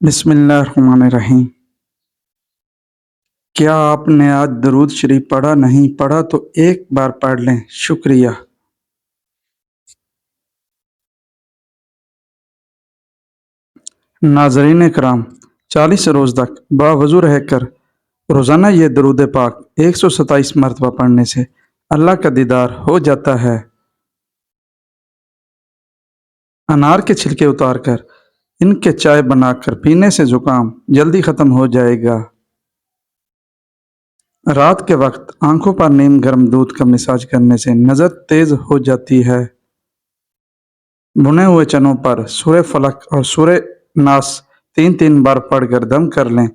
بسم اللہ الرحمن الرحیم۔ کیا آپ نے آج درود شریف پڑھا؟ نہیں پڑھا تو ایک بار پڑھ لیں، شکریہ۔ ناظرین کرام، 40 روز تک باوضو رہ کر روزانہ یہ درود پاک 127 مرتبہ پڑھنے سے اللہ کا دیدار ہو جاتا ہے۔ انار کے چھلکے اتار کر ان کے چائے بنا کر پینے سے زکام جلدی ختم ہو جائے گا۔ رات کے وقت آنکھوں پر نیم گرم دودھ کا مساج کرنے سے نظر تیز ہو جاتی ہے۔ بھنے ہوئے چنوں پر سورہ فلق اور سورہ ناس 3 بار پڑھ کر دم کر لیں،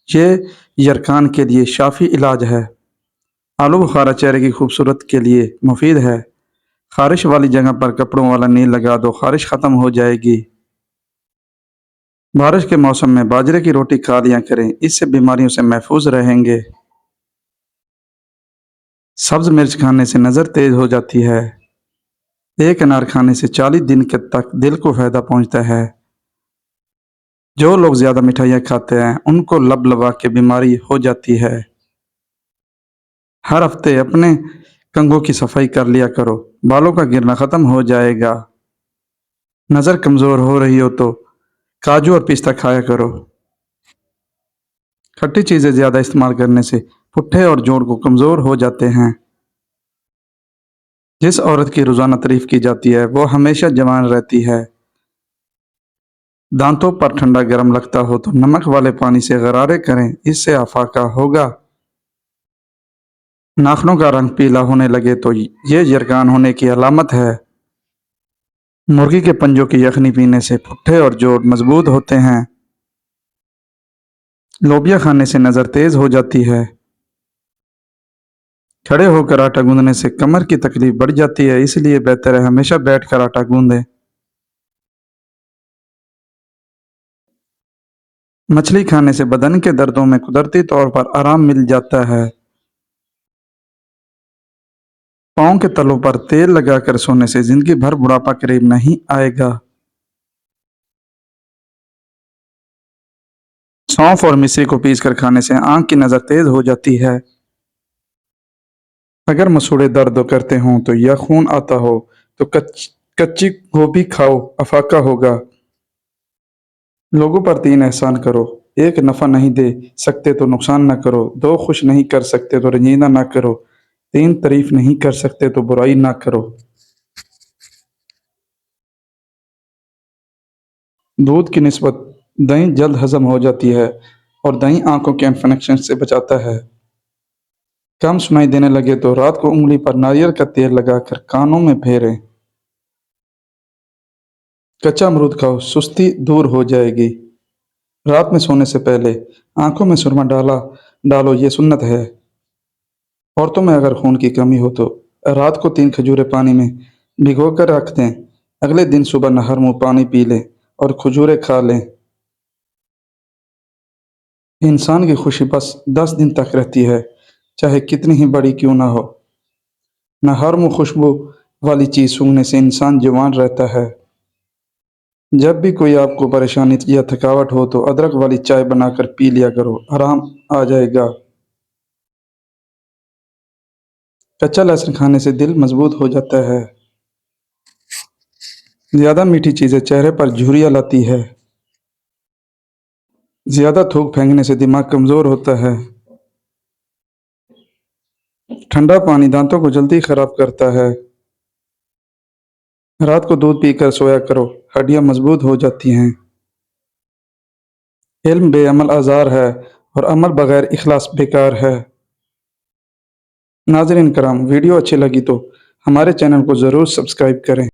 یہ یرکان کے لیے شافی علاج ہے۔ آلو بخارا چہرے کی خوبصورت کے لیے مفید ہے۔ خارش والی جگہ پر کپڑوں والا نیل لگا دو، خارش ختم ہو جائے گی۔ بارش کے موسم میں باجرے کی روٹی کھا لیا کریں، اس سے بیماریوں سے محفوظ رہیں گے۔ سبز مرچ کھانے سے نظر تیز ہو جاتی ہے۔ ایک انار کھانے سے 40 دن تک دل کو فائدہ پہنچتا ہے۔ جو لوگ زیادہ مٹھائیاں کھاتے ہیں ان کو لب لبا کی بیماری ہو جاتی ہے۔ ہر ہفتے اپنے کنگھوں کی صفائی کر لیا کرو، بالوں کا گرنا ختم ہو جائے گا۔ نظر کمزور ہو رہی ہو تو کاجو اور پستہ کھایا کرو۔ کھٹی چیزیں زیادہ استعمال کرنے سے پٹھے اور جوڑ کو کمزور ہو جاتے ہیں۔ جس عورت کی روزانہ تعریف کی جاتی ہے وہ ہمیشہ جوان رہتی ہے۔ دانتوں پر ٹھنڈا گرم لگتا ہو تو نمک والے پانی سے غرارے کریں، اس سے افاقہ ہوگا۔ ناخنوں کا رنگ پیلا ہونے لگے تو یہ یرکان ہونے کی علامت ہے۔ مرغی کے پنجوں کی یخنی پینے سے پٹھے اور جوڑ مضبوط ہوتے ہیں۔ لوبیا کھانے سے نظر تیز ہو جاتی ہے۔ کھڑے ہو کر آٹا گوندنے سے کمر کی تکلیف بڑھ جاتی ہے، اس لیے بہتر ہے ہمیشہ بیٹھ کر آٹا گوندیں۔ مچھلی کھانے سے بدن کے دردوں میں قدرتی طور پر آرام مل جاتا ہے۔ پاؤں کے تلوں پر تیل لگا کر سونے سے زندگی بھر بڑھاپا قریب نہیں آئے گا۔ سونف اور مصری کو پیس کر کھانے سے آنکھ کی نظر تیز ہو جاتی ہے۔ اگر مسوڑھے درد کرتے ہوں تو یا خون آتا ہو تو کچی گوبھی کھاؤ، افاقہ ہوگا۔ لوگوں پر 3 احسان کرو۔ 1 نفع نہیں دے سکتے تو نقصان نہ کرو۔ 2 خوش نہیں کر سکتے تو رنجیدہ نہ کرو۔ 3 تعریف نہیں کر سکتے تو برائی نہ کرو۔ دودھ کی نسبت دہی جلد ہضم ہو جاتی ہے اور دہی آنکھوں کے انفیکشن سے بچاتا ہے۔ کم سنائی دینے لگے تو رات کو انگلی پر ناریل کا تیل لگا کر کانوں میں پھیریں۔ کچا امرود کھاؤ، سستی دور ہو جائے گی۔ رات میں سونے سے پہلے آنکھوں میں سرما ڈالو، یہ سنت ہے۔ عورتوں میں اگر خون کی کمی ہو تو رات کو 3 کھجوریں پانی میں بھگو کر رکھ دیں، اگلے دن صبح نہر منہ پانی پی لیں اور کھجوریں کھا لیں۔ انسان کی خوشی بس 10 دن تک رہتی ہے، چاہے کتنی ہی بڑی کیوں نہ ہو۔ نہر منہ خوشبو والی چیز سونگھنے سے انسان جوان رہتا ہے۔ جب بھی کوئی آپ کو پریشانی یا تھکاوٹ ہو تو ادرک والی چائے بنا کر پی لیا کرو، آرام آ جائے گا۔ کچا لہسن کھانے سے دل مضبوط ہو جاتا ہے۔ زیادہ میٹھی چیزیں چہرے پر جھریاں لاتی ہے۔ زیادہ تھوک پھینکنے سے دماغ کمزور ہوتا ہے۔ ٹھنڈا پانی دانتوں کو جلدی خراب کرتا ہے۔ رات کو دودھ پی کر سویا کرو، ہڈیاں مضبوط ہو جاتی ہیں۔ علم بے عمل آزار ہے اور عمل بغیر اخلاص بیکار ہے۔ ناظرین کرام، ویڈیو اچھی لگی تو ہمارے چینل کو ضرور سبسکرائب کریں۔